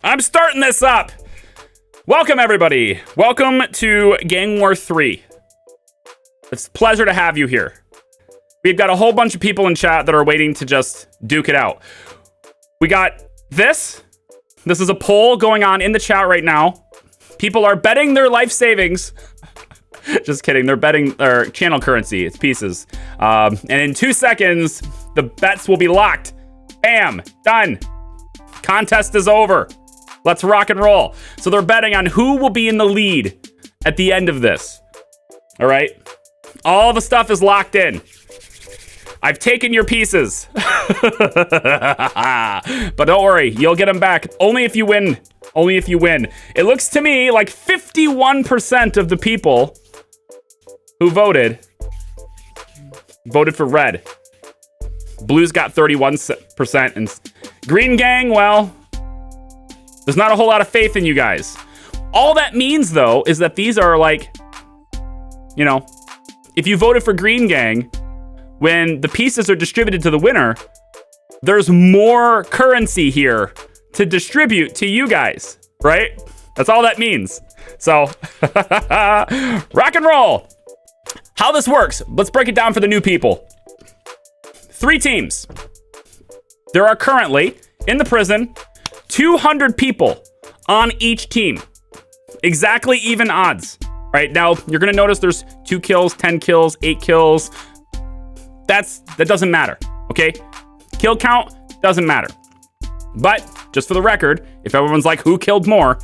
I'm starting this up. Welcome, everybody. Welcome to Gang War 3. It's a pleasure to have you here. We've got a whole bunch of people in chat that are waiting to just duke it out. We got this. This is a poll going on in the chat right now. People are betting their life savings. Just kidding. They're betting their channel currency. It's pieces. And in 2 seconds, the bets will be locked. Bam. Done. Contest is over. Let's rock and roll. So they're betting on who will be in the lead at the end of this. All right. All the stuff is locked in. I've taken your pieces. But don't worry. You'll get them back. Only if you win. Only if you win. It looks to me like 51% of the people who voted for red. Blue's got 31%. And Green Gang, well, there's not a whole lot of faith in you guys. All that means, though, is that these are like, you know, if you voted for Green Gang, when the pieces are distributed to the winner, there's more currency here to distribute to you guys, right? That's all that means. So, rock and roll. How this works, let's break it down for the new people. 3 teams. There are currently, in the prison, 200 people on each team. Exactly even odds. Right now, you're gonna notice there's 2 kills, 10 kills, 8 kills. That doesn't matter, okay? Kill count doesn't matter. But just for the record, if everyone's like, who killed more?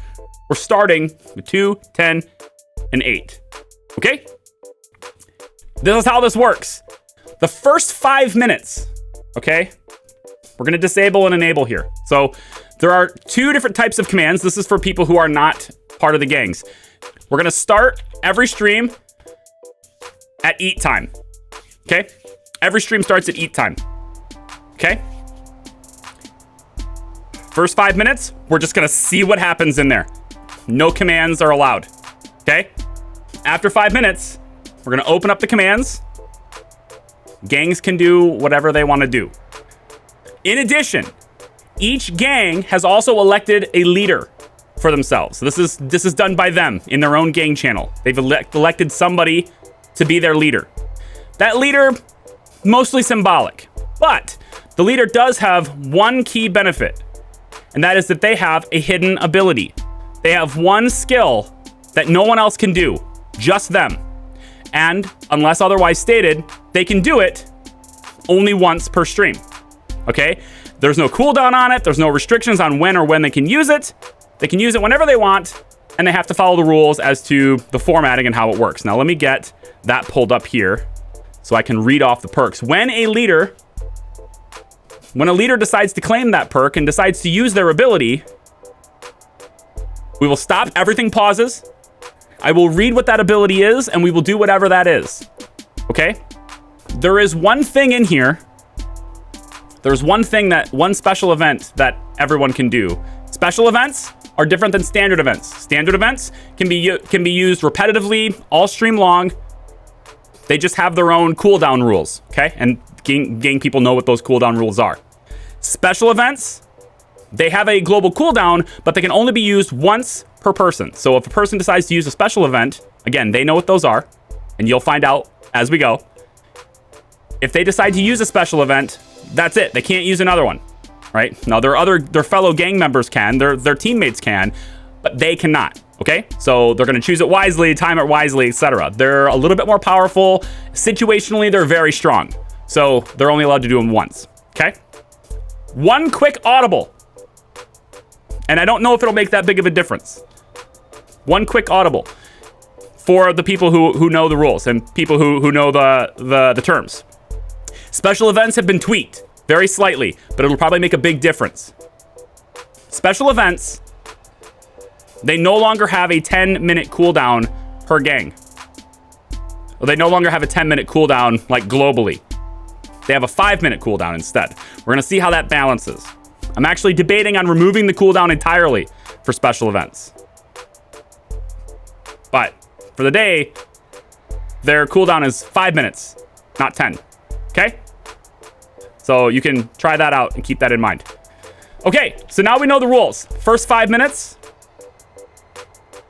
We're starting with 2, 10, and 8, okay? This is how this works. The first 5 minutes, okay? We're gonna disable and enable here. So there are 2 different types of commands. This is for people who are not part of the gangs. We're gonna start every stream at eat time, okay? Every stream starts at eat time, okay? First 5 minutes, we're just gonna see what happens in there. No commands are allowed, okay? After 5 minutes, we're gonna open up the commands. Gangs can do whatever they wanna do. In addition, each gang has also elected a leader for themselves. So this is done by them in their own gang channel. They've elected somebody to be their leader. That leader, mostly symbolic, but the leader does have one key benefit, and that is that they have a hidden ability. They have one skill that no one else can do, just them. And unless otherwise stated, they can do it only once per stream. Okay? There's no cooldown on it. There's no restrictions on when they can use it. They can use it whenever they want, and they have to follow the rules as to the formatting and how it works. Now, let me get that pulled up here so I can read off the perks. When a leader decides to claim that perk and decides to use their ability, we will stop. Everything pauses. I will read what that ability is, and we will do whatever that is. Okay? There is one thing in here. There's one special event that everyone can do. Special events are different than standard events. Standard events can be used repetitively all stream long. They just have their own cooldown rules, okay? And gang people know what those cooldown rules are. Special events, they have a global cooldown, but they can only be used once per person. So if a person decides to use a special event, again, they know what those are, and you'll find out as we go. If they decide to use a special event, that's it. They can't use another one, right? Now, their fellow gang members can, their teammates can, but they cannot, okay? So they're gonna choose it wisely, time it wisely, etc. They're a little bit more powerful. Situationally, they're very strong. So they're only allowed to do them once, okay? One quick audible. And I don't know if it'll make that big of a difference. One quick audible for the people who know the rules and people who know the terms. Special events have been tweaked very slightly, but it'll probably make a big difference. Special events, they no longer have a 10-minute cooldown per gang. Well, they no longer have a 10-minute cooldown like globally. They have a 5-minute cooldown instead. We're gonna see how that balances. I'm actually debating on removing the cooldown entirely for special events. But for the day, their cooldown is 5 minutes, not 10. Okay? So you can try that out and keep that in mind. Okay, so now we know the rules. First 5 minutes,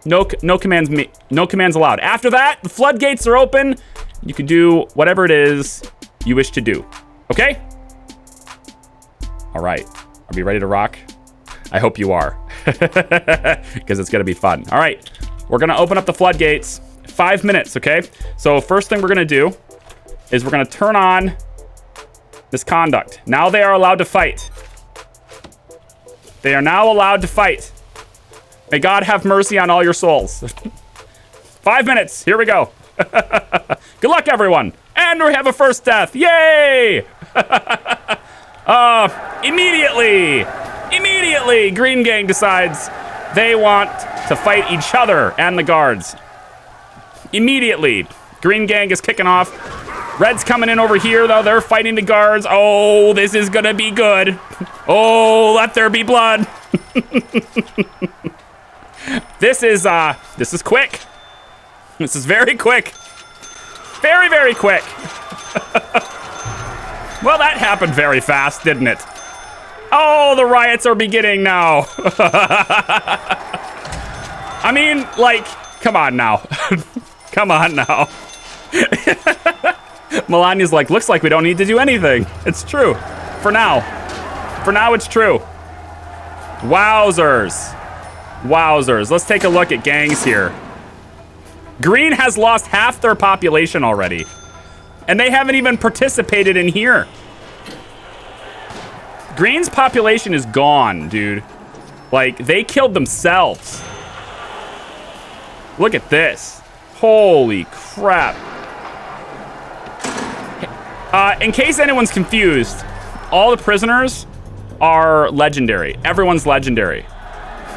no commands allowed. After that, the floodgates are open. You can do whatever it is you wish to do. Okay? All right. Are we ready to rock? I hope you are, because it's gonna be fun. All right, we're gonna open up the floodgates. 5 minutes, okay? So first thing we're gonna do is we're gonna turn on this conduct. Now they are allowed to fight. They are now allowed to fight. May God have mercy on all your souls. 5 minutes, here we go. Good luck, everyone. And we have a first death, yay! Immediately, Green Gang decides they want to fight each other and the guards. Immediately, Green Gang is kicking off. Red's coming in over here, though. They're fighting the guards. Oh, this is gonna be good. Oh, let there be blood. This is quick. This is very quick. Very, very quick. Well, that happened very fast, didn't it? Oh, the riots are beginning now. I mean, like, come on now. Come on now. Melania's like, looks like we don't need to do anything. It's true. For now. For now, it's true. Wowzers. Wowzers. Let's take a look at gangs here. Green has lost half their population already. And they haven't even participated in here. Green's population is gone, dude. Like, they killed themselves. Look at this. Holy crap. In case anyone's confused, all the prisoners are legendary. Everyone's legendary.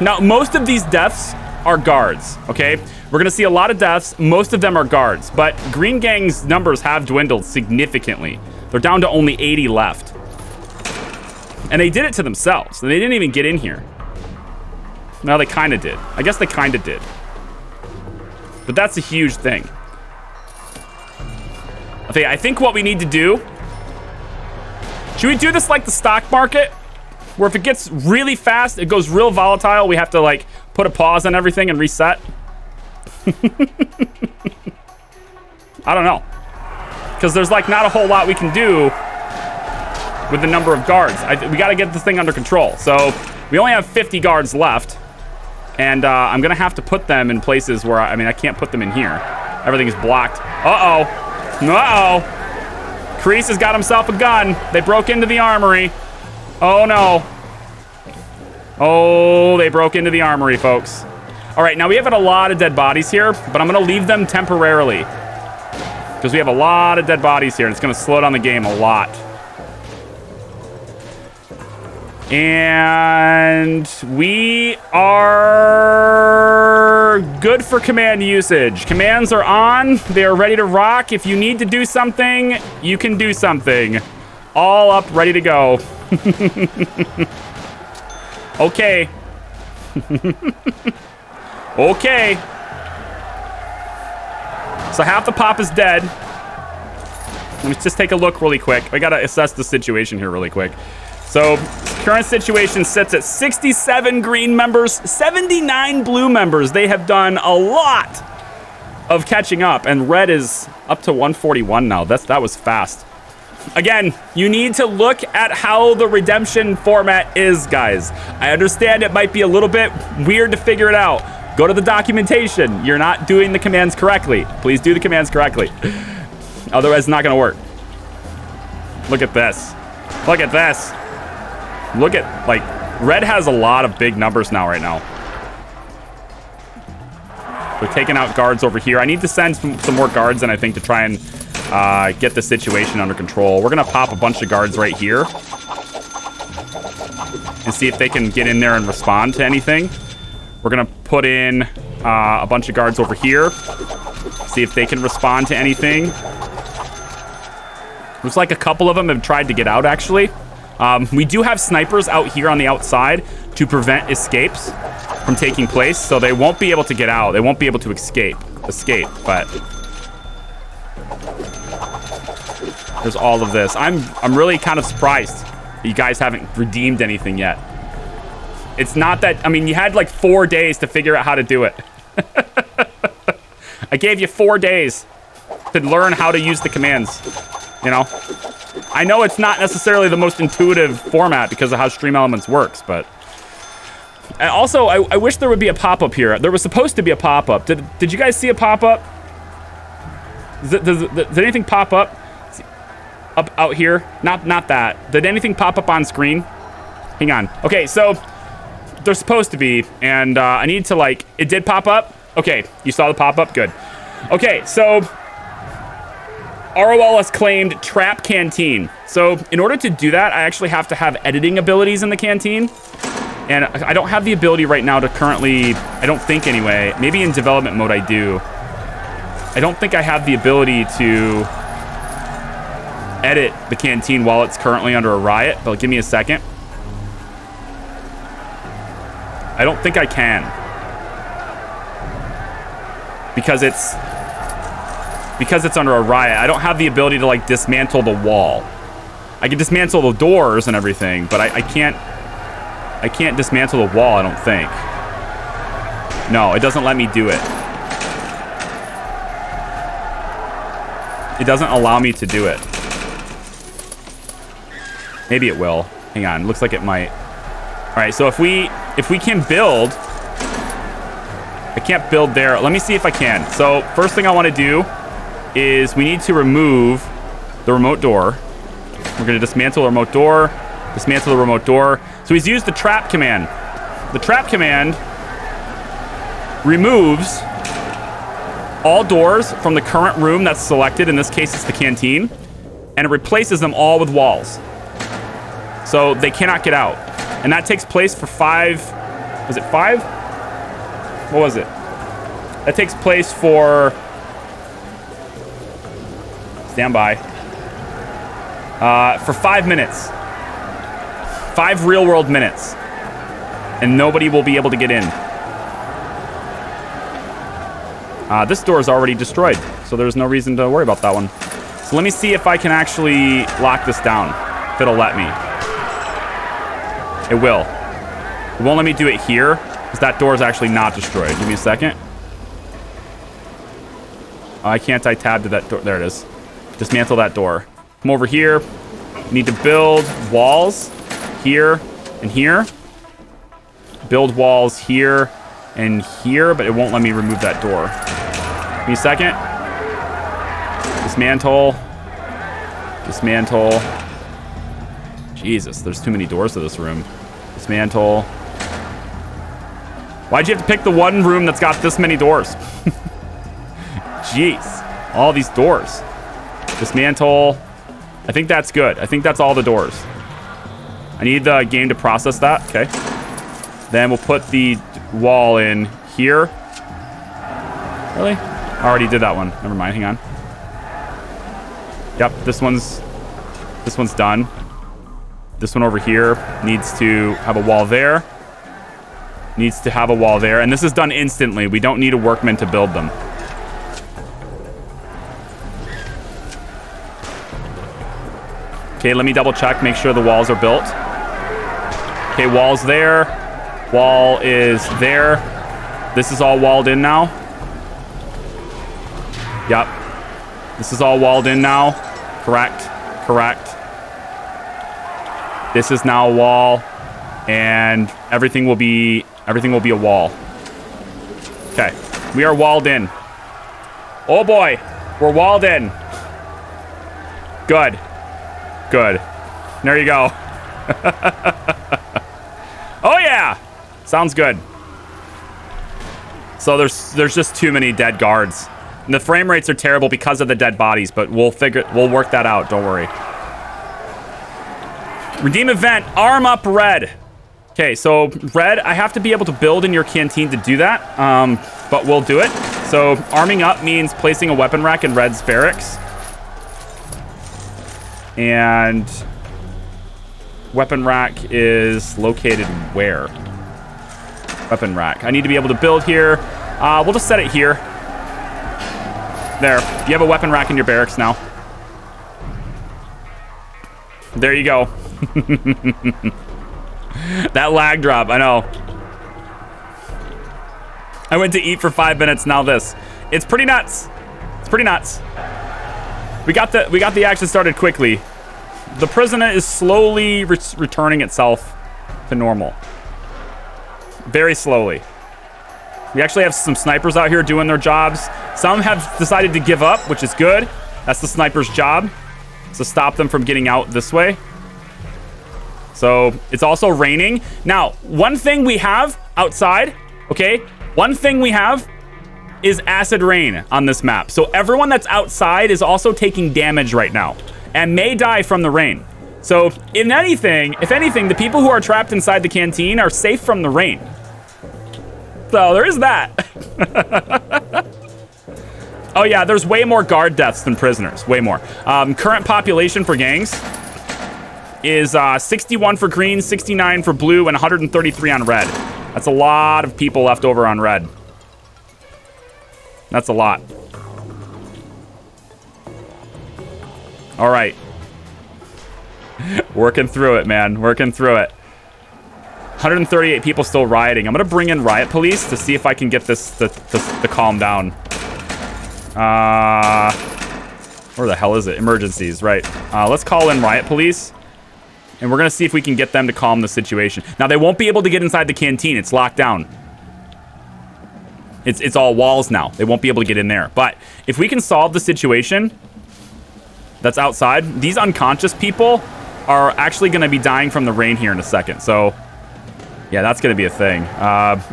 Now, most of these deaths are guards, okay? We're gonna see a lot of deaths. Most of them are guards, but Green Gang's numbers have dwindled significantly. They're down to only 80 left. And they did it to themselves. They didn't even get in here. No, they kind of did. I guess they kind of did. But that's a huge thing. Okay, I think what we need to do... Should we do this like the stock market? Where if it gets really fast, it goes real volatile, we have to, like, put a pause on everything and reset? I don't know. Because there's, like, not a whole lot we can do with the number of guards. We got to get this thing under control. So we only have 50 guards left. And I'm going to have to put them in places where, I can't put them in here. Everything is blocked. Uh-oh. Uh-oh. Kreese has got himself a gun. They broke into the armory. Oh, no. Oh, they broke into the armory, folks. All right, now we have a lot of dead bodies here, but I'm going to leave them temporarily. Because we have a lot of dead bodies here, and it's going to slow down the game a lot. And we are good for command usage. Commands are on. They are ready to rock. If you need to do something, you can do something. All up, ready to go. Okay. Okay. So half the pop is dead. Let's just take a look really quick. I gotta assess the situation here really quick. So current situation sits at 67 green members, 79 blue members. They have done a lot of catching up, and red is up to 141 now. That was fast. Again, you need to look at how the redemption format is, guys. I understand it might be a little bit weird to figure it out. Go to the documentation. You're not doing the commands correctly. Please do the commands correctly. Otherwise, it's not gonna work. Look at this. Look at this. Look at, like, red has a lot of big numbers now right now. We're taking out guards over here. I need to send some more guards in, I think, to try and get the situation under control. We're gonna pop a bunch of guards right here and see if they can get in there and respond to anything. We're gonna put in a bunch of guards over here, see if they can respond to anything. Looks like a couple of them have tried to get out, actually. We do have snipers out here on the outside to prevent escapes from taking place, so they won't be able to get out. They won't be able to escape, but there's all of this. I'm really kind of surprised that you guys haven't redeemed anything yet. It's not that, I mean, you had like 4 days to figure out how to do it. I gave you 4 days to learn how to use the commands, you know? I know it's not necessarily the most intuitive format because of how Stream Elements works, but... And also, I wish there would be a pop-up here. There was supposed to be a pop-up. Did you guys see a pop-up? Did anything pop up out here? Not that. Did anything pop up on screen? Hang on. Okay, so they're supposed to be, and I need to like, it did pop up? Okay, you saw the pop-up? Good. Okay, so ROL has claimed Trap Canteen. So in order to do that, I actually have to have editing abilities in the Canteen. And I don't have the ability right now to currently, I don't think anyway, maybe in development mode I do. I don't think I have the ability to edit the Canteen while it's currently under a riot, but give me a second. I don't think I can. Because it's under a riot. I don't have the ability to like dismantle the wall. I can dismantle the doors and everything, but I can't dismantle the wall, I don't think. No, it doesn't let me do it. It doesn't allow me to do it. Maybe it will. Hang on, looks like it might. All right, so if we can build, I can't build there. Let me see if I can. So first thing I want to do is we need to remove the remote door. We're going to dismantle the remote door, dismantle the remote door. So he's used the trap command. The trap command removes all doors from the current room that's selected. In this case, it's the canteen. And it replaces them all with walls. So they cannot get out. And that takes place for 5... Was it 5? What was it? That takes place for... Stand by. For 5 minutes. 5 real-world minutes. And nobody will be able to get in. This door is already destroyed, so there's no reason to worry about that one. So let me see if I can actually lock this down, if it'll let me. It will. It won't let me do it here, because that door is actually not destroyed. Give me a second. I can't tab to that door. There it is. Dismantle that door. Come over here. Need to build walls here and here. Build walls here and here, but it won't let me remove that door. Give me a second. Dismantle. Dismantle. Jesus, there's too many doors to this room. Dismantle. Why'd you have to pick the one room that's got this many doors? Jeez. All these doors. Dismantle. I think that's good. I think that's all the doors. I need the game to process that. Okay. Then we'll put the wall in here. Really? I already did that one. Never mind. Hang on. Yep. This one's done. This one over here needs to have a wall there. Needs to have a wall there. And this is done instantly. We don't need a workman to build them. Okay, let me double check, make sure the walls are built. Okay, wall's there. Wall is there. This is all walled in now. Yep. This is all walled in now. Correct. Correct. This is now a wall. And everything will be a wall. Okay. We are walled in. Oh boy. We're walled in. Good. Good. There you go. Oh yeah. Sounds good. So there's just too many dead guards. And the frame rates are terrible because of the dead bodies, but we'll work that out, don't worry. Redeem event, arm up red. Okay, so red, I have to be able to build in your canteen to do that, but we'll do it. So arming up means placing a weapon rack in red's barracks. And weapon rack is located where? Weapon rack. I need to be able to build here. We'll just set it here. There. You have a weapon rack in your barracks now. There you go. That lag drop, I know. I went to eat for 5 minutes, now this. It's pretty nuts. It's pretty nuts. We got the action started quickly. The prison is slowly returning itself to normal. Very slowly. We actually have some snipers out here doing their jobs. Some have decided to give up, which is good. That's the sniper's job, to stop them from getting out this way. So it's also raining. Now, one thing we have outside, okay? One thing we have is acid rain on this map. So everyone that's outside is also taking damage right now and may die from the rain. So if anything, the people who are trapped inside the canteen are safe from the rain. So there is that. Oh yeah, there's way more guard deaths than prisoners, way more. Current population for gangs is 61 for green, 69 for blue, and 133 on red. That's a lot of people left over on red. That's a lot. All right. Working through it, man. Working through it. 138 people still rioting. I'm going to bring in riot police to see if I can get this to calm down. Where the hell is it? Emergencies, right. Let's call in riot police. And we're going to see if we can get them to calm the situation. Now, they won't be able to get inside the canteen. It's locked down. It's all walls now. They won't be able to get in there. But if we can solve the situation that's outside, these unconscious people are actually going to be dying from the rain here in a second. So, yeah, that's going to be a thing.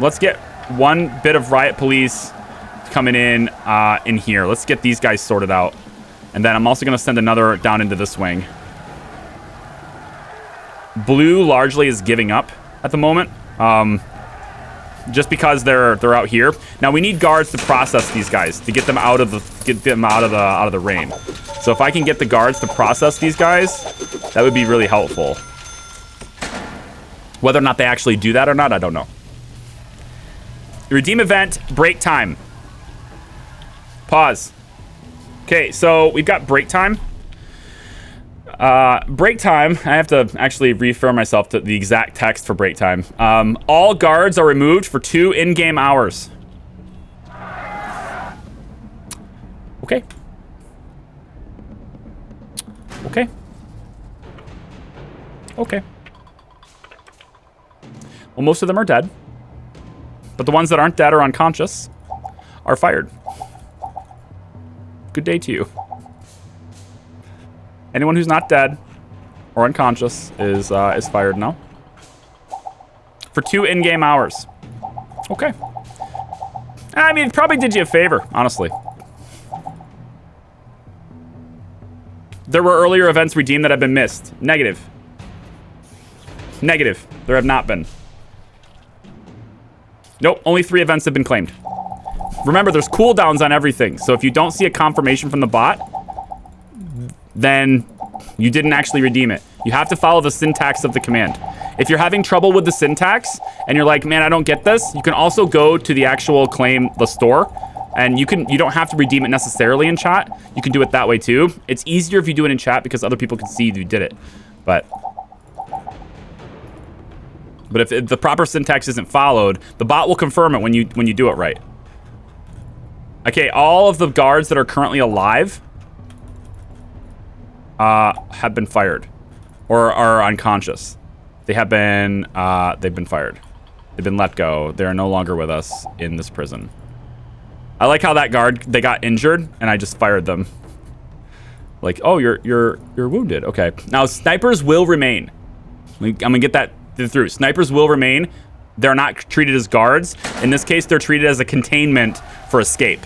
Let's get one bit of riot police coming in here. Let's get these guys sorted out. And then I'm also going to send another down into this wing. Blue largely is giving up at the moment. Just because they're out here. Now we need guards to process these guys to get them out of the rain. So if I can get the guards to process these guys, that would be really helpful. Whether or not they actually do that or not, I don't know. Redeem event, break time. Pause. Okay, so we've got break time. Break time, I have to actually refer myself to the exact text for break time. All guards are removed for 2 in-game hours. Okay. Okay. Okay. Well, most of them are dead. But the ones that aren't dead or unconscious are fired. Good day to you. Anyone who's not dead or unconscious is fired now. For 2 in-game hours. Okay. I mean, it probably did you a favor, honestly. There were earlier events redeemed that have been missed. Negative. Negative. There have not been. Nope, only 3 events have been claimed. Remember, there's cooldowns on everything. So if you don't see a confirmation from the bot, then you didn't actually redeem it. You have to follow the syntax of the command. If you're having trouble with the syntax and you're like, man, I don't get this, you can also go to the actual claim, the store, and you don't have to redeem it necessarily in chat. You can do it that way too. It's easier if you do it in chat because other people can see you did it. But if the proper syntax isn't followed, the bot will confirm it when you do it right. Okay, all of the guards that are currently alive have been fired or are unconscious. They've been fired. They've been let go. They are no longer with us in this prison. I like how that guard, they got injured and I just fired them. Like, oh, you're wounded. Okay. Now snipers will remain. I'm gonna get that through. Snipers will remain. They're not treated as guards. In this case, they're treated as a containment for escape.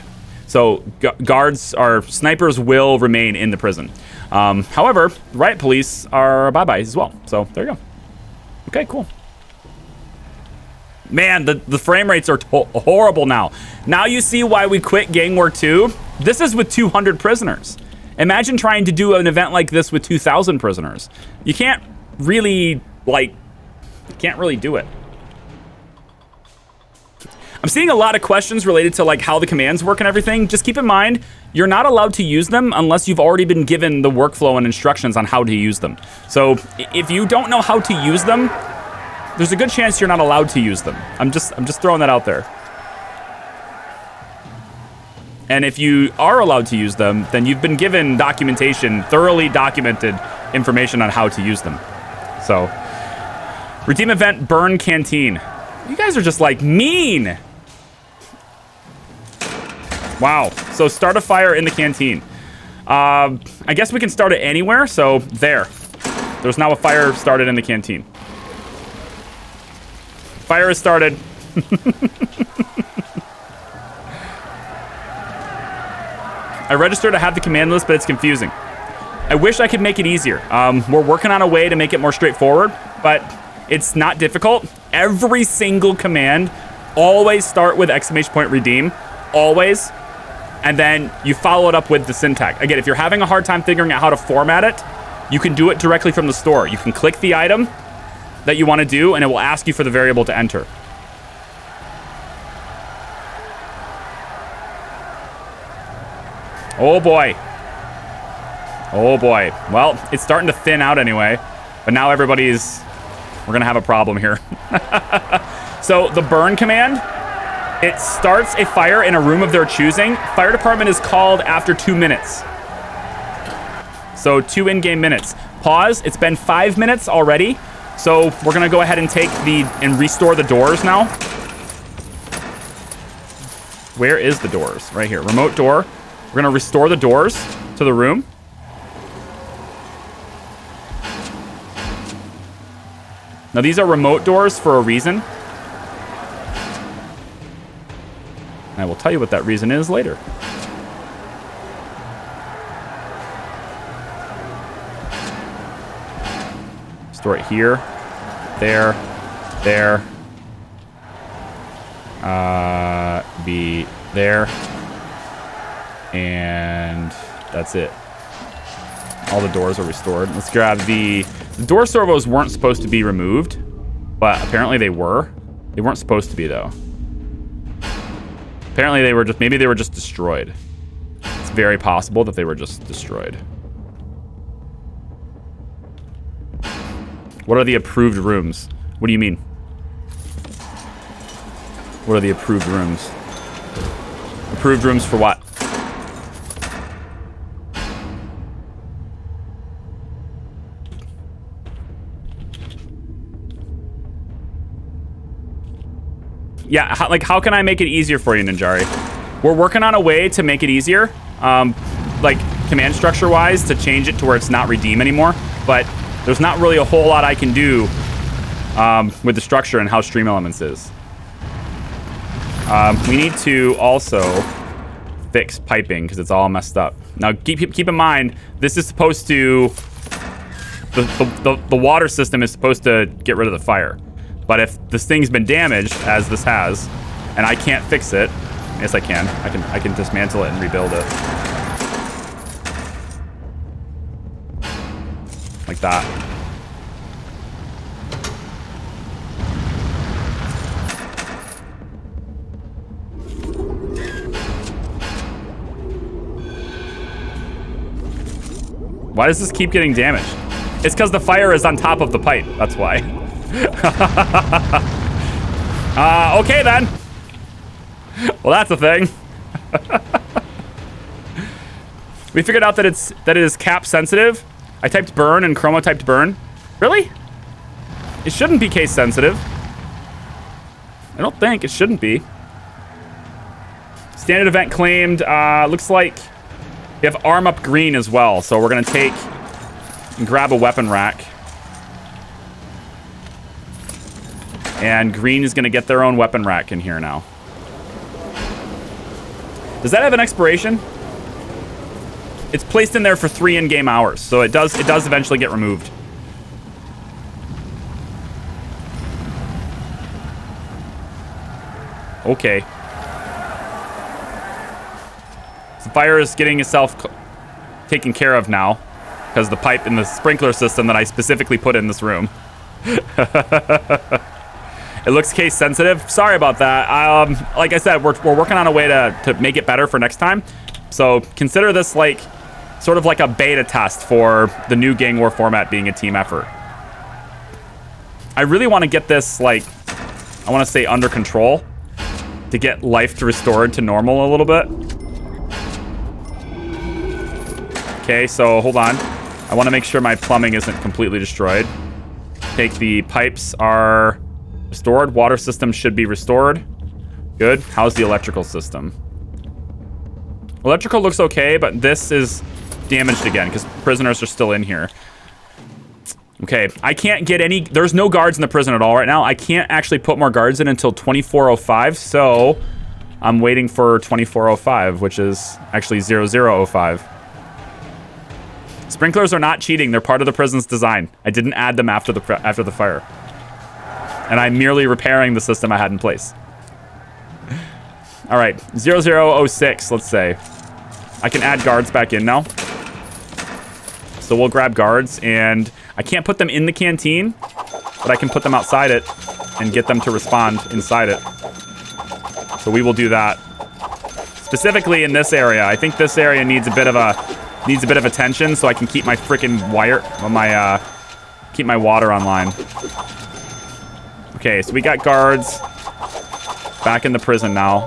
So snipers will remain in the prison. However, riot police are bye-byes as well. So there you go. Okay, cool. Man, the frame rates are horrible now. Now you see why we quit Gang War 2. This is with 200 prisoners. Imagine trying to do an event like this with 2,000 prisoners. You can't really do it. I'm seeing a lot of questions related to like how the commands work and everything. Just keep in mind, you're not allowed to use them unless you've already been given the workflow and instructions on how to use them. So if you don't know how to use them, there's a good chance you're not allowed to use them. I'm just throwing that out there. And if you are allowed to use them, then you've been given documentation, thoroughly documented information on how to use them. So, redeem event, burn canteen. You guys are just like mean. Wow. So start a fire in the canteen. I guess we can start it anywhere. So there. There's now a fire started in the canteen. Fire is started. I registered to have the command list, but it's confusing. I wish I could make it easier. We're working on a way to make it more straightforward, but it's not difficult. Every single command always start with ! redeem, always, and then you follow it up with the syntax. Again, if you're having a hard time figuring out how to format it, you can do it directly from the store. You can click the item that you want to do, and it will ask you for the variable to enter. Oh boy. Oh boy. Well, it's starting to thin out anyway, but now we're gonna have a problem here. So the burn command, it starts a fire in a room of their choosing. Fire department is called after 2 minutes. So 2 in-game minutes. Pause, it's been 5 minutes already. So we're gonna go ahead and and restore the doors now. Where is the doors? Right here, remote door. We're gonna restore the doors to the room. Now these are remote doors for a reason. And I will tell you what that reason is later. Store it here, there, be there. And that's it. All the doors are restored. Let's grab the door servos weren't supposed to be removed, but apparently they were. They weren't supposed to be though. Apparently maybe they were just destroyed. It's very possible that they were just destroyed. What are the approved rooms? What do you mean? What are the approved rooms? Approved rooms for what? Yeah, how can I make it easier for you, Ninjari? We're working on a way to make it easier, like command structure wise, to change it to where it's not redeem anymore. But there's not really a whole lot I can do with the structure and how Stream Elements is. We need to also fix piping because it's all messed up. Now keep in mind, this is supposed to the water system is supposed to get rid of the fire. But if this thing's been damaged, as this has, and I can't fix it, yes I can. I can dismantle it and rebuild it. Like that. Why does this keep getting damaged? It's because the fire is on top of the pipe, that's why. Okay then. Well, that's a thing. We figured out that it is cap sensitive. I typed burn and Chroma typed burn. Really? It shouldn't be case sensitive. I don't think it shouldn't be. Standard event claimed. Looks like you have arm up green as well. So we're gonna take and grab a weapon rack. And green is gonna get their own weapon rack in here now. Does that have an expiration? It's placed in there for 3 in-game hours, so it does eventually get removed. Okay. So fire is getting itself taken care of now because the pipe in the sprinkler system that I specifically put in this room. It looks case sensitive. Sorry about that. Like I said, we're working on a way to make it better for next time. So consider this like sort of like a beta test for the new Gang War format being a team effort. I really want to get this, like, I want to say under control to get life to restored to normal a little bit. Okay, so hold on. I want to make sure my plumbing isn't completely destroyed. Take the pipes are restored. Water system should be restored. Good. How's the electrical system? Electrical looks okay, but this is damaged again because prisoners are still in here. Okay, I can't get any... There's no guards in the prison at all right now. I can't actually put more guards in until 2405, so I'm waiting for 2405, which is actually 0005. Sprinklers are not cheating. They're part of the prison's design. I didn't add them after the fire. And I'm merely repairing the system I had in place. All right, 0006, let's say. I can add guards back in now. So we'll grab guards, and I can't put them in the canteen, but I can put them outside it and get them to respond inside it. So we will do that. Specifically in this area. I think this area needs a bit of attention so I can keep my freaking keep my water online. Okay, so we got guards back in the prison now.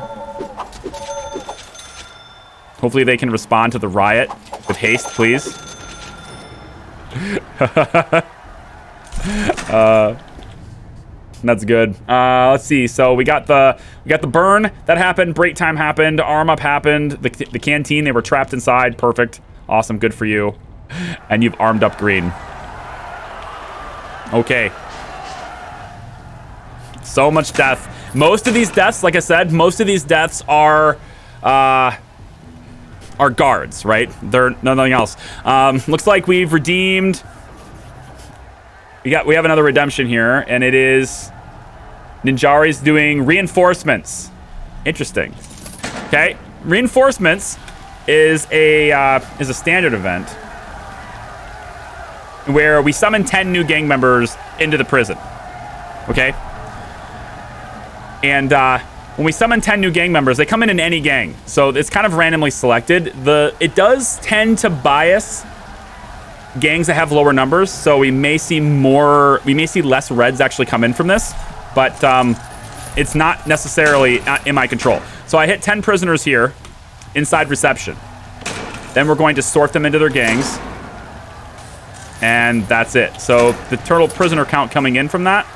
Hopefully they can respond to the riot with haste, please. That's good. Let's see. So we got the burn that happened. Break time happened. Arm up happened. The canteen, they were trapped inside. Perfect. Awesome. Good for you. And you've armed up green. Okay. So much death. Most of these deaths, like I said, most of these deaths are guards, right? They're nothing else. Looks like we've redeemed. We have another redemption here, and it is Ninjari's doing reinforcements. Interesting. Okay, reinforcements is a standard event where we summon 10 new gang members into the prison. Okay, and when we summon 10 new gang members, they come in any gang, so it's kind of randomly selected. It does tend to bias gangs that have lower numbers, so we may see less reds actually come in from this, but it's not necessarily in my control. So I hit 10 prisoners here inside reception. Then we're going to sort them into their gangs, and that's it. So the total prisoner count coming in from that,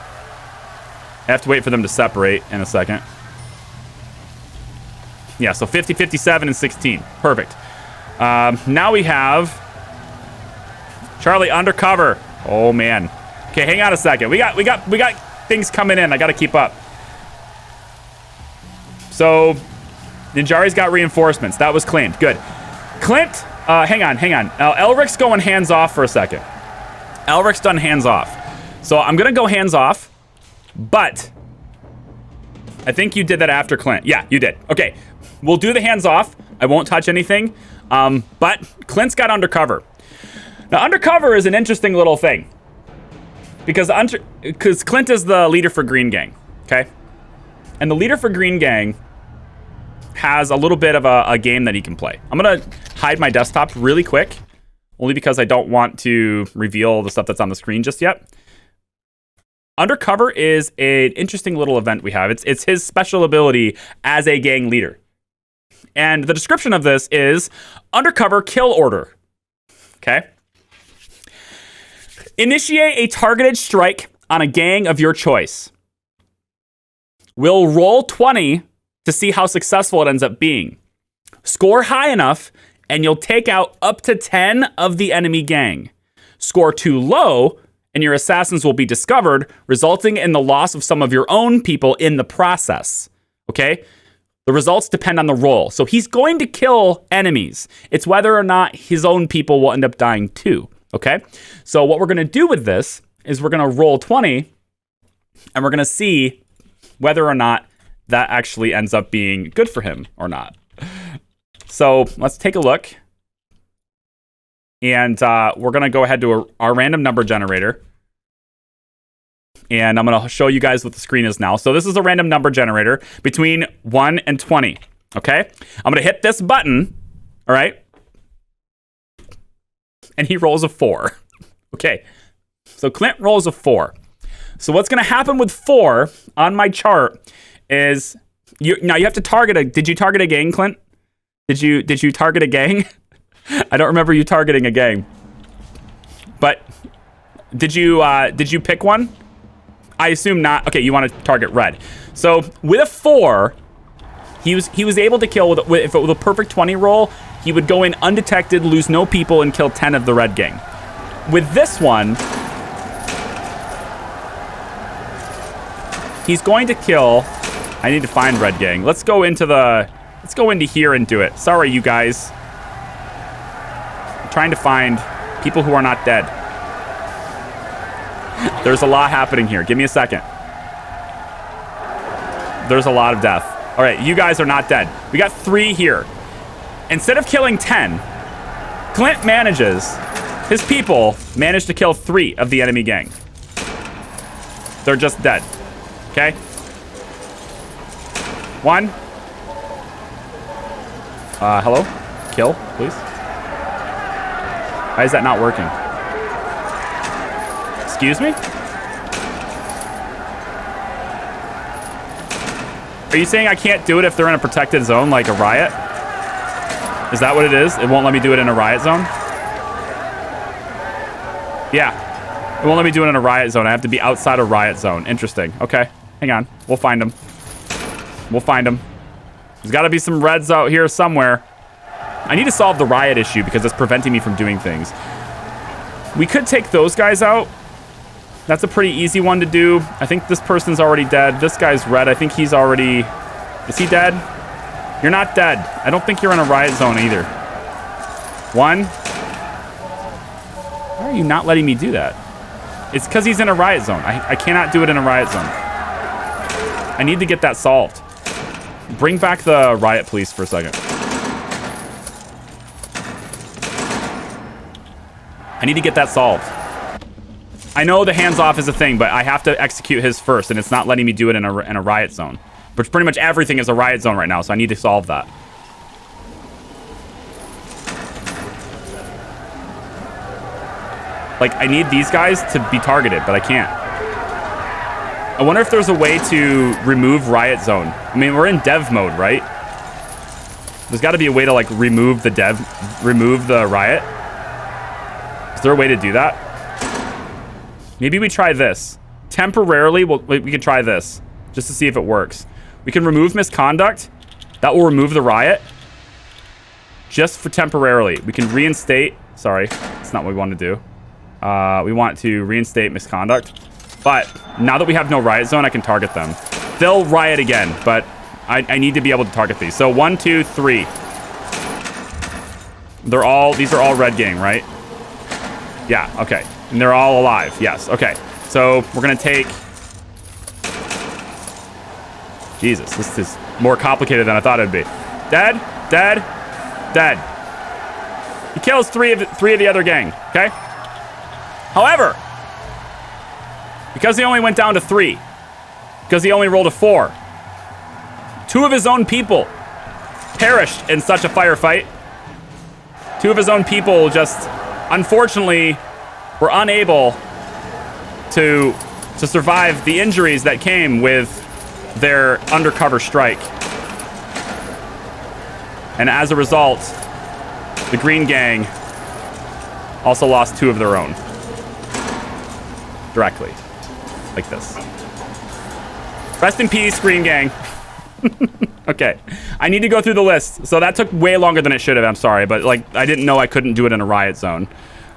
I have to wait for them to separate in a second. Yeah, so 50, 57, and 16. Perfect. Now we have Charlie undercover. Oh man. Okay, hang on a second. We got things coming in. I got to keep up. So Ninjari's got reinforcements. That was claimed. Good. Clint, hang on. Elric's going hands off for a second. Elric's done hands off. So I'm gonna go hands off, but I think you did that after Clint. Yeah, you did. Okay, we'll do the hands off. I won't touch anything. But Clint's got undercover. Now, undercover is an interesting little thing because Clint is the leader for Green Gang, okay? And the leader for Green Gang has a little bit of a game that he can play. I'm gonna hide my desktop really quick, only because I don't want to reveal the stuff that's on the screen just yet. Undercover is an interesting little event we have. It's his special ability as a gang leader. And the description of this is undercover kill order, okay? Initiate a targeted strike on a gang of your choice. We'll roll 20 to see how successful it ends up being. Score high enough, and you'll take out up to 10 of the enemy gang. Score too low, and your assassins will be discovered, resulting in the loss of some of your own people in the process. Okay? The results depend on the roll. So he's going to kill enemies. It's whether or not his own people will end up dying too. Okay? So what we're going to do with this is we're going to roll 20, and we're going to see whether or not that actually ends up being good for him or not. So let's take a look. And we're going to go ahead to our random number generator. And I'm going to show you guys what the screen is now. So this is a random number generator between 1 and 20. Okay? I'm going to hit this button. All right? And he rolls a 4. Okay. So Clint rolls a 4. So what's going to happen with 4 on my chart is now you have to target a. Did you target a gang, Clint? Did you target a gang? I don't remember you targeting a gang. But did you pick one? I assume not. Okay, you want to target red. So with a 4, he was able to kill with a perfect 20 roll. He would go in undetected, lose no people, and kill 10 of the red gang. With this one, he's going to kill. I need to find red gang. Let's go into here and do it. Sorry, you guys. I'm trying to find people who are not dead. There's a lot happening here. Give me a second. There's a lot of death. All right, you guys are not dead. We got 3 here. Instead of killing 10, Clint his people managed to kill 3 of the enemy gang. They're just dead. Okay? 1. Hello? Kill, please. Why is that not working? Excuse me? Are you saying I can't do it if they're in a protected zone like a riot? Is that what it is? It won't let me do it in a riot zone? Yeah. It won't let me do it in a riot zone. I have to be outside a riot zone. Interesting. Okay. Hang on. We'll find them. We'll find them. There's got to be some reds out here somewhere. I need to solve the riot issue because it's preventing me from doing things. We could take those guys out. That's a pretty easy one to do. I think this person's already dead. This guy's red. I think he's already... Is he dead? You're not dead. I don't think you're in a riot zone either. 1. Why are you not letting me do that? It's because he's in a riot zone. I cannot do it in a riot zone. I need to get that solved. Bring back the riot police for a second. I need to get that solved. I know the hands-off is a thing, but I have to execute his first, and it's not letting me do it in a riot zone. But pretty much everything is a riot zone right now, so I need to solve that. Like, I need these guys to be targeted, but I can't. I wonder if there's a way to remove riot zone. I mean, we're in dev mode, right? There's got to be a way to, like, remove the riot. Is there a way to do that? Maybe we try this. Temporarily, we can try this just to see if it works. We can remove misconduct. That will remove the riot. Just for temporarily. We can reinstate. Sorry, that's not what we want to do. We want to reinstate misconduct. But now that we have no riot zone, I can target them. They'll riot again, but I need to be able to target these. So 1, 2, 3. These are all red gang, right? Yeah, okay. And they're all alive. Yes, okay. So we're going to take... Jesus, this is more complicated than I thought it'd be. Dead, dead, dead. He kills three of the other gang, okay? However, because he only went down to 3, because he only rolled a 4, 2 of his own people perished in such a firefight. 2 of his own people just, unfortunately, were unable to survive the injuries that came with their undercover strike. And as a result, the Green Gang also lost 2 of their own. Directly. Like this. Rest in peace, Green Gang. Okay. I need to go through the list. So that took way longer than it should have. I'm sorry. But like, I didn't know I couldn't do it in a riot zone.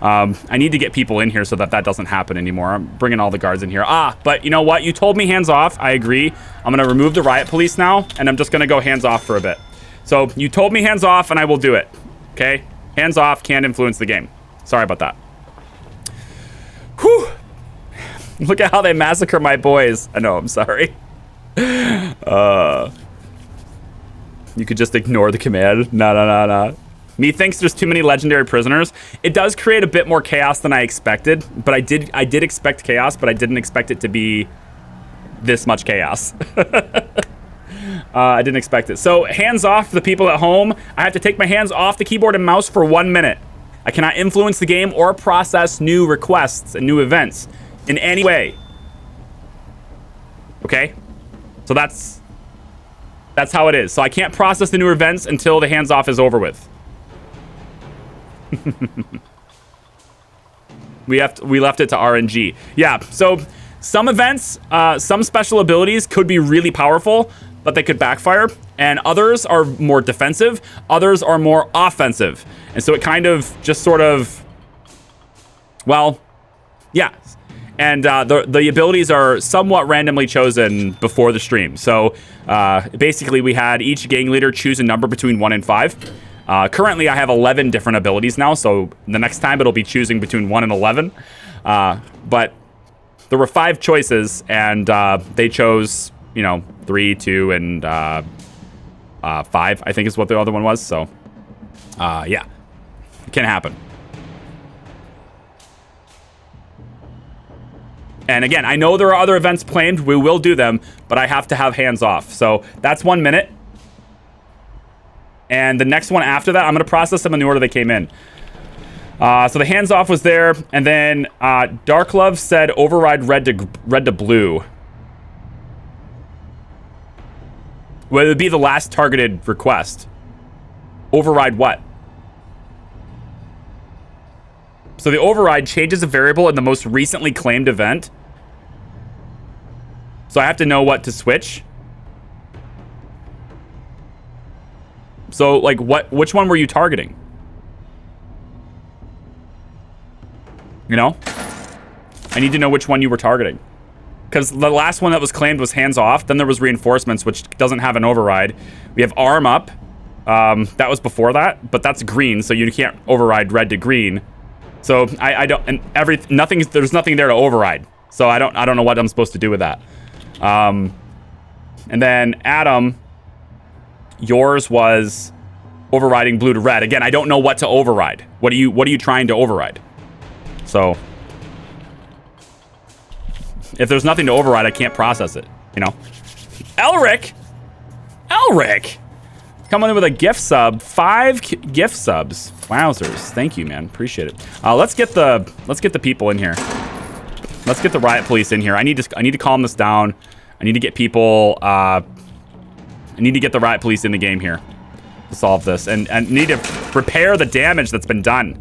I need to get people in here so that doesn't happen anymore. I'm bringing all the guards in here. But you know what? You told me hands off. I agree. I'm going to remove the riot police now. And I'm just going to go hands off for a bit. So you told me hands off and I will do it. Okay? Hands off. Can't influence the game. Sorry about that. Whew. Look at how they massacre my boys. I know, I'm sorry. You could just ignore the command. No. Methinks there's too many legendary prisoners. It does create a bit more chaos than I expected, but I did expect chaos, but I didn't expect it to be this much chaos. I didn't expect it. So hands off the people at home. I have to take my hands off the keyboard and mouse for 1 minute. I cannot influence the game or process new requests and new events in any way. Okay? So that's how it is. So I can't process the new events until the hands-off is over with. We left it to RNG. Yeah, so some events, some special abilities could be really powerful, but they could backfire. And others are more defensive. Others are more offensive. And so it kind of just sort of, well, yeah. And the abilities are somewhat randomly chosen before the stream. So basically we had each gang leader choose a number between 1 and 5. Currently I have 11 different abilities now. So the next time it'll be choosing between 1 and 11. But there were 5 choices and they chose, 3, 2, and 5, I think is what the other one was. So yeah, it can happen. And again, I know there are other events claimed. We will do them, but I have to have hands off. So that's 1 minute. And the next one after that, I'm going to process them in the order they came in. So the hands off was there. And then Dark Love said override red to blue. Well, it would be the last targeted request. Override what? So the override changes a variable in the most recently claimed event. So I have to know what to switch. So like which one were you targeting? I need to know which one you were targeting. Because the last one that was claimed was hands off. Then there was reinforcements, which doesn't have an override. We have arm up. That was before that, but that's green, so you can't override red to green. So I don't, and there's nothing there to override. So I don't know what I'm supposed to do with that. And then Adam, yours was overriding blue to red. Again, I don't know what to override. What are you trying to override? So if there's nothing to override, I can't process it, Elric, coming in with a gift sub, 5 gift subs. Wowzers, thank you, man. Appreciate it. Let's get the people in here. Let's get the riot police in here. I need to calm this down. I need to get people. I need to get the riot police in the game here to solve this, and need to repair the damage that's been done.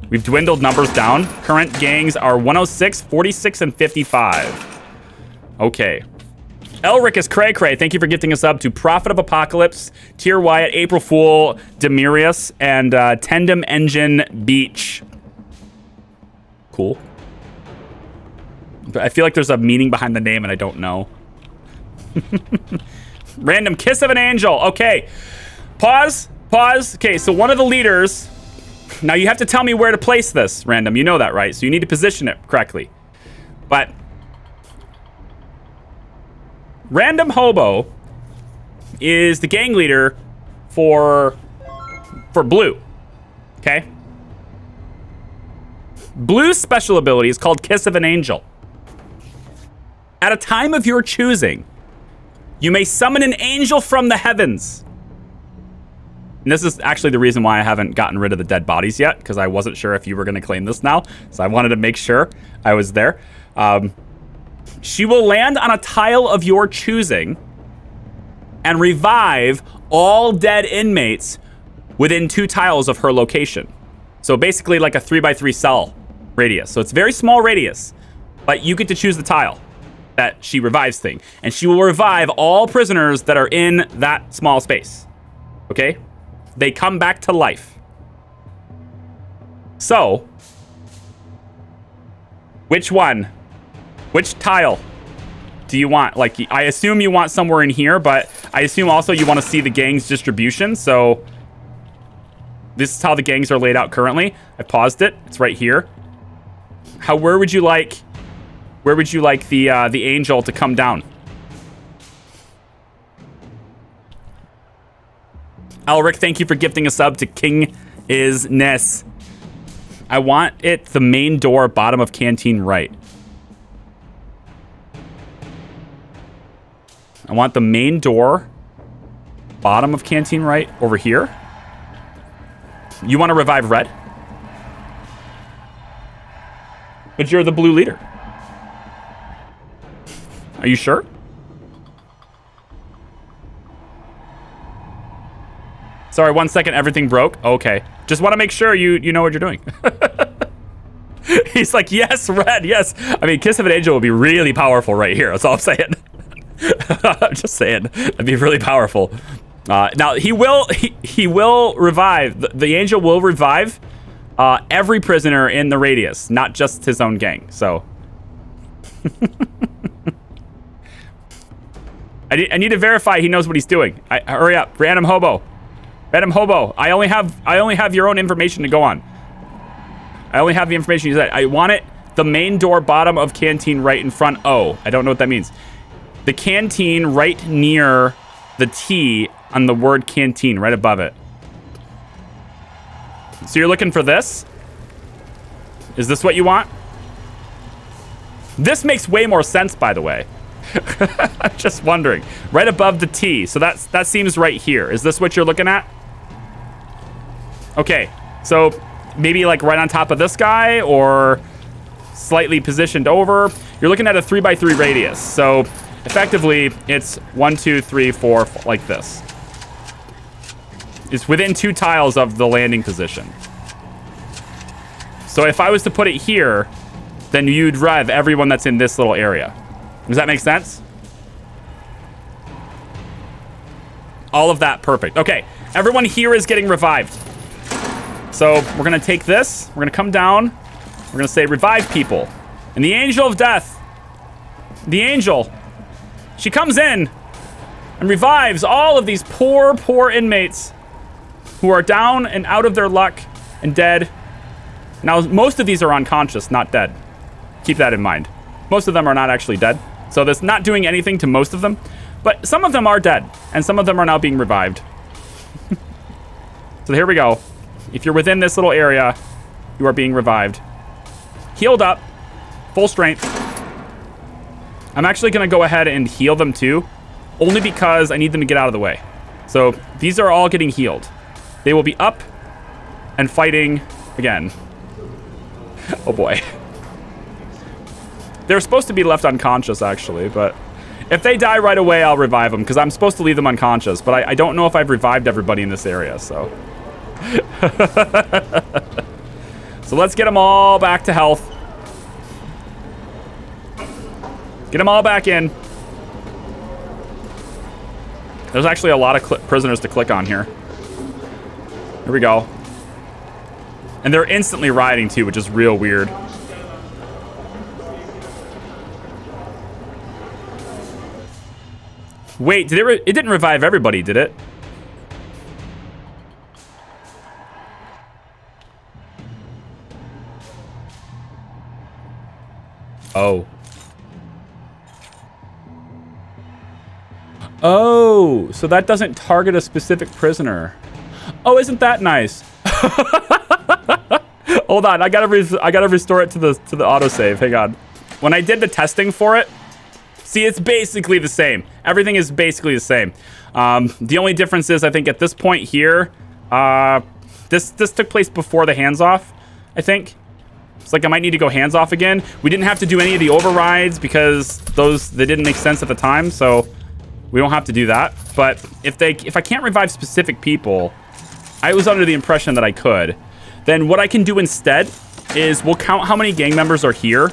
We've dwindled numbers down. Current gangs are 106, 46, and 55. Okay. Elric is cray cray. Thank you for gifting us up to Prophet of Apocalypse, Tier Wyatt, April Fool, Demirius, and Tandem Engine Beach. Cool. I feel like there's a meaning behind the name and I don't know. Random kiss of an angel. Okay. Pause. Okay, so one of the leaders. Now you have to tell me where to place this, Random. You know that, right? So you need to position it correctly. But Random Hobo is the gang leader for blue. Okay? Blue's special ability is called Kiss of an Angel. At a time of your choosing, you may summon an angel from the heavens. And this is actually the reason why I haven't gotten rid of the dead bodies yet, because I wasn't sure if you were going to claim this now. So I wanted to make sure I was there. She will land on a tile of your choosing and revive all dead inmates within 2 tiles of her location. So basically like a 3x3 cell radius. So it's a very small radius, but you get to choose the tile that she revives thing. And she will revive all prisoners that are in that small space. Okay? They come back to life. So, which one? Which tile do you want? Like, I assume you want somewhere in here, but I assume also you want to see the gang's distribution. So, this is how the gangs are laid out currently. I paused it. It's right here. Where would you like the angel to come down? Elric, thank you for gifting a sub to King is Ness. I want it the main door, bottom of Canteen right. I want the main door, bottom of Canteen right, over here. You want to revive red? But you're the blue leader. Are you sure? Sorry, 1 second, everything broke. Okay. Just want to make sure you know what you're doing. He's like, yes, Red, yes. I mean, Kiss of an Angel would be really powerful right here. That's all I'm saying. I'm just saying. That'd be really powerful. Now, he will revive. The Angel will revive every prisoner in the radius, not just his own gang. So... I need to verify he knows what he's doing. Hurry up, random hobo. Random hobo. I only have your own information to go on. I only have the information you said. I want it the main door bottom of Canteen right in front. Oh, I don't know what that means. The Canteen right near the T on the word Canteen, right above it. So you're looking for this? Is this what you want? This makes way more sense, by the way. I'm just wondering. Right above the T. So that seems right here. Is this what you're looking at? Okay. So maybe like right on top of this guy or slightly positioned over. You're looking at a 3x3 radius. So effectively it's 1, 2, 3, 4 like this. It's within 2 tiles of the landing position. So if I was to put it here, then you'd rev everyone that's in this little area. Does that make sense? All of that, perfect. Okay, everyone here is getting revived. So we're gonna take this, we're gonna come down, we're gonna say revive people. And the Angel of Death, the Angel, she comes in and revives all of these poor, poor inmates who are down and out of their luck and dead. Now, most of these are unconscious, not dead. Keep that in mind. Most of them are not actually dead. So that's not doing anything to most of them. But some of them are dead, and some of them are now being revived. So here we go. If you're within this little area, you are being revived. Healed up, full strength. I'm actually gonna go ahead and heal them too, only because I need them to get out of the way. So these are all getting healed. They will be up and fighting again. Oh boy. They're supposed to be left unconscious, actually, but if they die right away, I'll revive them, because I'm supposed to leave them unconscious, but I don't know if I've revived everybody in this area, so. So let's get them all back to health. Get them all back in. There's actually a lot of prisoners to click on here. Here we go. And they're instantly rioting, too, which is real weird. Wait, it didn't revive everybody, did it? Oh. Oh, so that doesn't target a specific prisoner. Oh, isn't that nice? Hold on, I gotta restore it to the autosave. Hang on. When I did the testing for it, see, it's basically the same. Everything is basically the same. The only difference is, I think, at this point here, this took place before the hands off, I think. It's like I might need to go hands off again. We didn't have to do any of the overrides because they didn't make sense at the time, so we don't have to do that. But if I can't revive specific people, I was under the impression that I could. Then what I can do instead is we'll count how many gang members are here.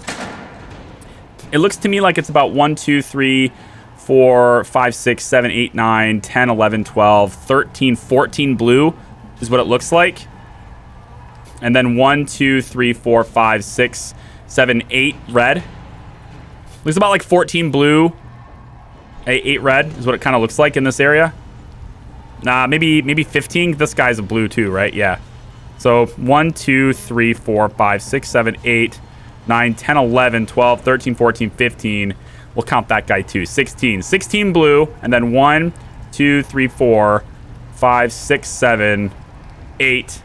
It looks to me like it's about 1, 2, 3, 4, 5, 6, 7, 8, 9, 10, 11, 12, 13, 14 blue is what it looks like. And then 1, 2, 3, 4, 5, 6, 7, 8 red. Looks about like 14 blue, 8 red is what it kind of looks like in this area. Nah, maybe 15. This guy's a blue too, right? Yeah. So 1, 2, 3, 4, 5, 6, 7, 8, 9, 10, 11, 12, 13, 14, 15. We'll count that guy too. 16. 16 blue, and then 1, 2, 3, 4, 5, 6, 7, 8.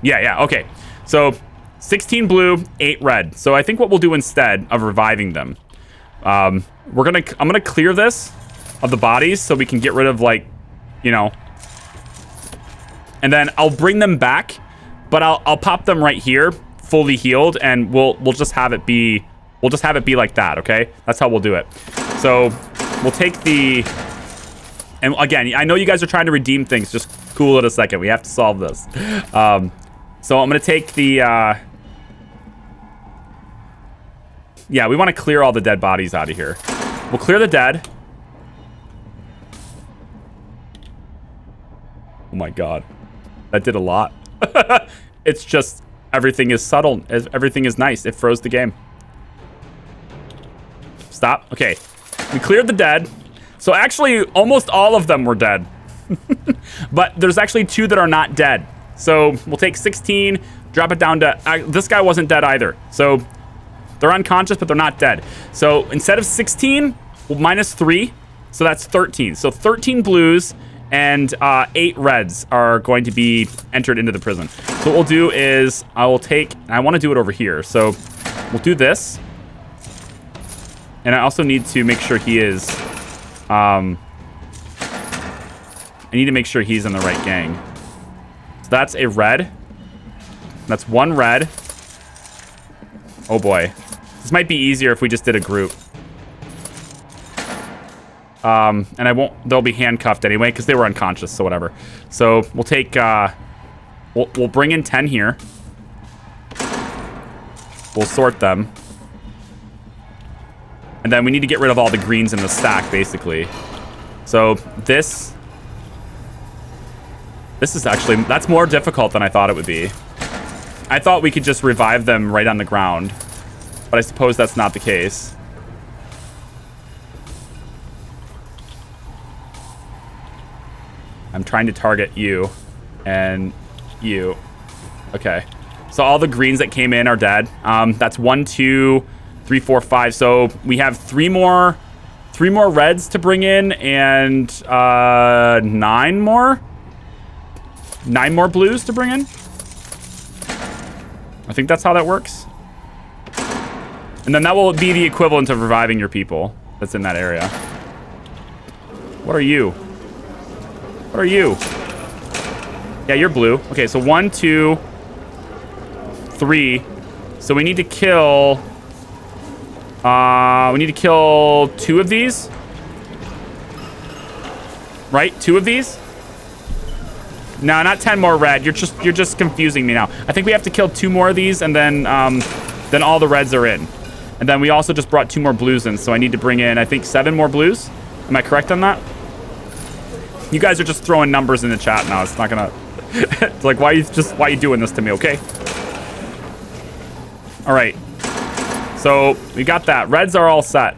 Yeah, okay. So 16 blue, 8 red. So I think what we'll do instead of reviving them, I'm gonna clear this of the bodies so we can get rid of, like, you know, and then I'll bring them back, but I'll pop them right here, fully healed, and we'll just have it be like that, okay? That's how we'll do it. So we'll take the And again, I know you guys are trying to redeem things. Just cool it a second. We have to solve this. So I'm going to take the... yeah, we want to clear all the dead bodies out of here. We'll clear the dead. Oh my god. That did a lot. It's just... everything is subtle. Everything is nice. It froze the game. Stop. Okay. We cleared the dead. So actually, almost all of them were dead. But there's actually 2 that are not dead. So we'll take 16, drop it down to... this guy wasn't dead either. So they're unconscious, but they're not dead. So instead of 16, we'll minus 3. So that's 13. So 13 blues and 8 reds are going to be entered into the prison. So what we'll do is I will take... I want to do it over here. So we'll do this. And I also need to make sure he is... I need to make sure he's in the right gang. So that's a red. That's 1 red. Oh boy. This might be easier if we just did a group. And I won't... they'll be handcuffed anyway because they were unconscious, so whatever. So we'll take... we'll bring in 10 here. We'll sort them. And then we need to get rid of all the greens in the stack, basically. So this is actually... that's more difficult than I thought it would be. I thought we could just revive them right on the ground. But I suppose that's not the case. I'm trying to target you. And you. Okay. So all the greens that came in are dead. That's 1, 2... 3, 4, 5. So we have 3 more reds to bring in and 9 more blues to bring in. I think that's how that works. And then that will be the equivalent of reviving your people that's in that area. What are you? What are you? Yeah, you're blue. Okay, so 1, 2, 3. So we need to kill... we need to kill 2 of these. Right? 2 of these? No, not 10 more red. You're just confusing me now. I think we have to kill 2 more of these, and then all the reds are in. And then we also just brought 2 more blues in, so I need to bring in, I think, 7 more blues. Am I correct on that? You guys are just throwing numbers in the chat now. It's not gonna... it's like, why are you doing this to me, okay? All right. So we got that. Reds are all set.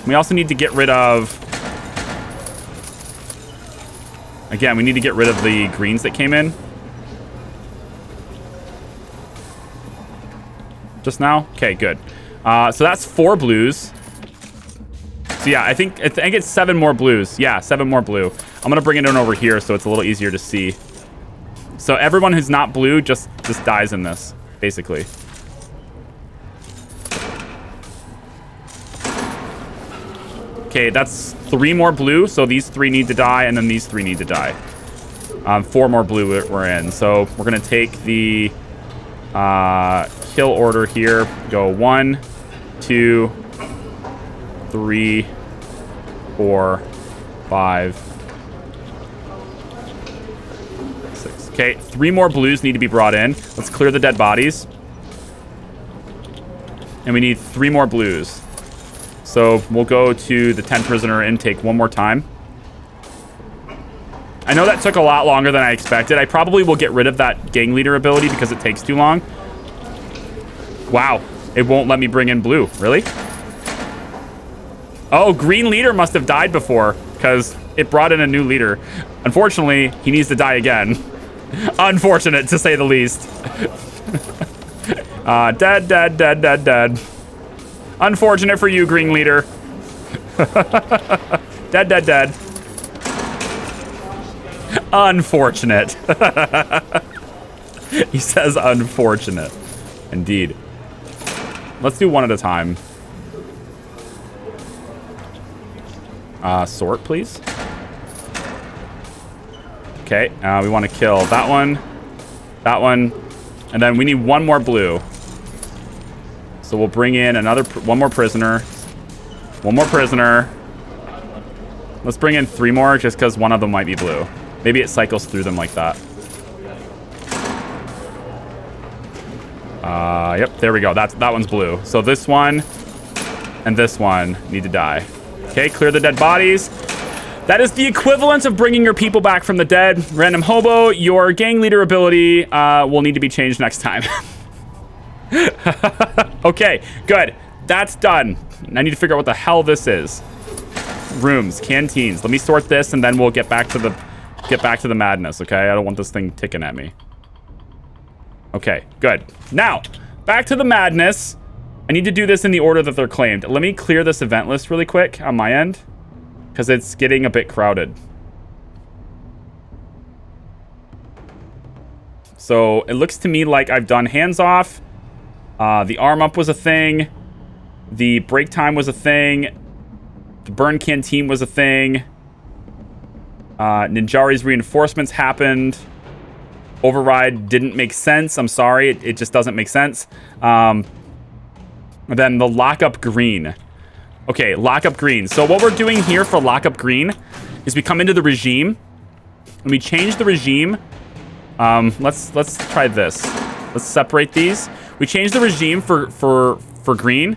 We also need to get rid of... again, we need to get rid of the greens that came in. Just now? Okay, good. So that's 4 blues. So yeah, I think it's 7 more blues. Yeah, 7 more blue. I'm gonna bring it in over here so it's a little easier to see. So everyone who's not blue just dies in this, basically. Okay, that's 3 more blue, so these 3 need to die, and then these 3 need to die. 4 more blue we're in. So we're gonna take the kill order here. Go 1, 2, 3, 4, 5, 6. Okay, 3 more blues need to be brought in. Let's clear the dead bodies. And we need 3 more blues. So we'll go to the 10 prisoner intake one more time. I know that took a lot longer than I expected. I probably will get rid of that gang leader ability because it takes too long. Wow, it won't let me bring in blue. Really? Oh, green leader must have died before because it brought in a new leader. Unfortunately, he needs to die again. Unfortunate, to say the least. Dead. Unfortunate for you, green leader. Dead. Unfortunate. He says unfortunate. Indeed. Let's do one at a time. Sort, please. Okay, we want to kill that one, and then we need 1 more blue. So we'll bring in one more prisoner, 1 Let's bring in 3 more just because one of them might be blue. Maybe it cycles through them like that. Yep, there we go. That one's blue. So this one and this one need to die. Okay, clear the dead bodies. That is the equivalent of bringing your people back from the dead. Random hobo, your gang leader ability will need to be changed next time. Okay, good. That's done. I need to figure out what the hell this is. Rooms, canteens. Let me sort this and then we'll get back to the madness, okay? I don't want this thing ticking at me. Okay, good. Now, back to the madness. I need to do this in the order that they're claimed. Let me clear this event list really quick on my end, because it's getting a bit crowded. So it looks to me like I've done hands off. The arm up was a thing. The break time was a thing. The burn canteen was a thing. Ninjari's reinforcements happened. Override didn't make sense. I'm sorry. It just doesn't make sense. And then the lockup green. Okay, lockup green. So what we're doing here for lockup green is we come into the regime and we change the regime. Let's try this. Let's separate these. We change the regime for green.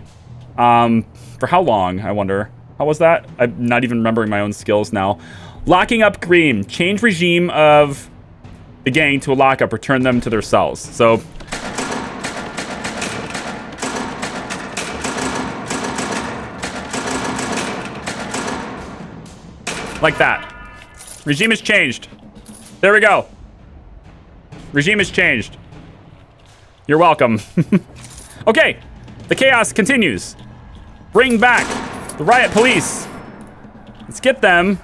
For how long, I wonder? How was that? I'm not even remembering my own skills now. Locking up green. Change regime of the gang to a lockup. Return them to their cells. So like that. Regime is changed. There we go. Regime is changed. You're welcome. Okay. The chaos continues. Bring back the riot police. Let's get them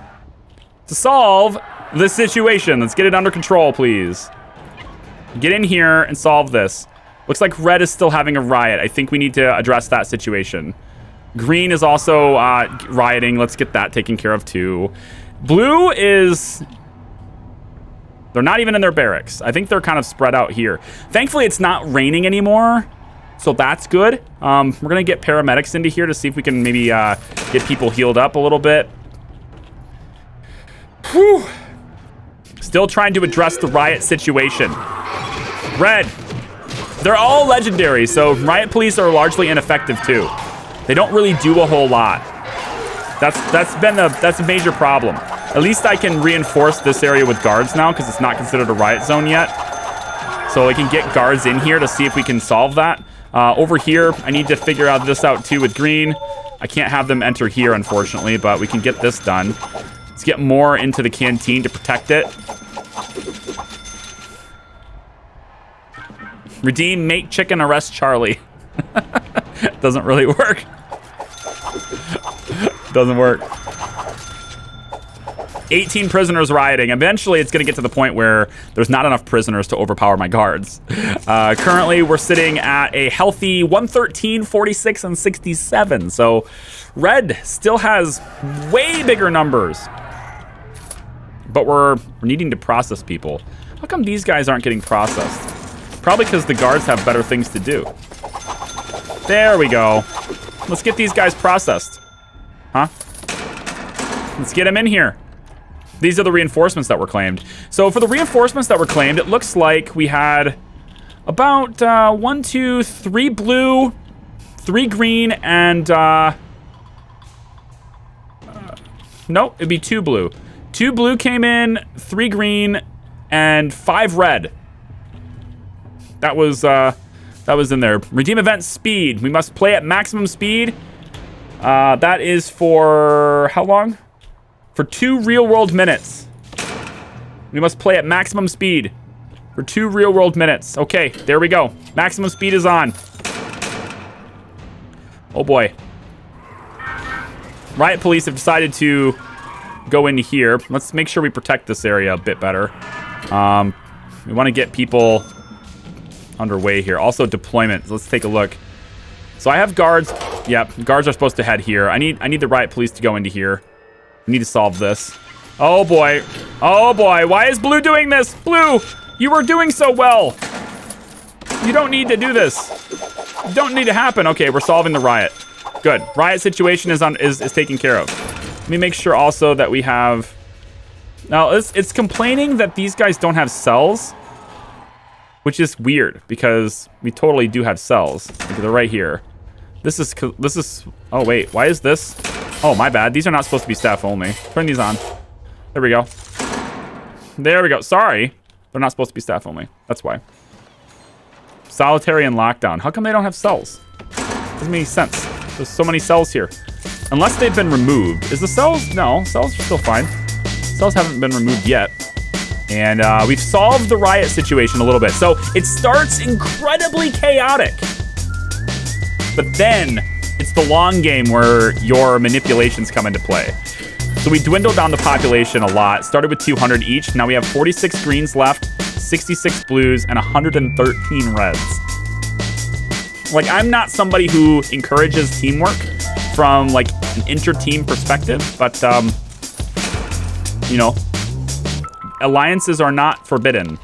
to solve this situation. Let's get it under control, please. Get in here and solve this. Looks like red is still having a riot. I think we need to address that situation. Green is also rioting. Let's get that taken care of too. Blue is... They're not even in their barracks. I think they're kind of spread out here. Thankfully, it's not raining anymore, so that's good. We're going to get paramedics into here to see if we can maybe get people healed up a little bit. Whew. Still trying to address the riot situation. Red. They're all legendary, so riot police are largely ineffective too. They don't really do a whole lot. That's a major problem. At least I can reinforce this area with guards now because it's not considered a riot zone yet. So I can get guards in here to see if we can solve that. Over here, I need to figure out this out too with green. I can't have them enter here, unfortunately, but we can get this done. Let's get more into the canteen to protect it. Redeem, mate, chicken, arrest Charlie. Doesn't really work. Doesn't work. 18 prisoners rioting. Eventually, it's going to get to the point where there's not enough prisoners to overpower my guards. Currently, we're sitting at a healthy 113, 46, and 67. So, red still has way bigger numbers. But we're needing to process people. How come these guys aren't getting processed? Probably because the guards have better things to do. There we go. Let's get these guys processed. Huh? Let's get them in here. These are the reinforcements that were claimed. So for the reinforcements that were claimed, it looks like we had about 1, 2, 3 blue, 3 green, and no, it'd be 2 blue. 2 blue came in, 3 green, and 5 red. That was in there. Redeem event speed. We must play at maximum speed. That is for how long? For 2 real-world minutes. We must play at maximum speed for 2 real-world minutes. Okay, there we go. Maximum speed is on. Oh boy. Riot police have decided to go into here. Let's make sure we protect this area a bit better. We want to get people underway here. Also deployment. Let's take a look. So I have guards. Yep, guards are supposed to head here. I need the riot police to go into here. We need to solve this. Oh boy. Oh boy. Why is blue doing this? Blue, you were doing so well. You don't need to do this. Don't need to happen. Okay, we're solving the riot. Good. Riot situation is taken care of. Let me make sure also that we have... Now, it's complaining that these guys don't have cells, which is weird because we totally do have cells. Like, they're right here. This is... Oh, wait. Why is this? Oh, my bad. These are not supposed to be staff only. Turn these on. There we go. There we go. Sorry. They're not supposed to be staff only. That's why. Solitary and lockdown. How come they don't have cells? Doesn't make any sense. There's so many cells here. Unless they've been removed. Is the cells? No. Cells are still fine. Cells haven't been removed yet. And we've solved the riot situation a little bit. So it starts incredibly chaotic. But then it's the long game where your manipulations come into play. So we dwindled down the population a lot. Started with 200 each. Now we have 46 greens left, 66 blues, and 113 reds. Like, I'm not somebody who encourages teamwork from, like, an inter-team perspective, but, you know, alliances are not forbidden.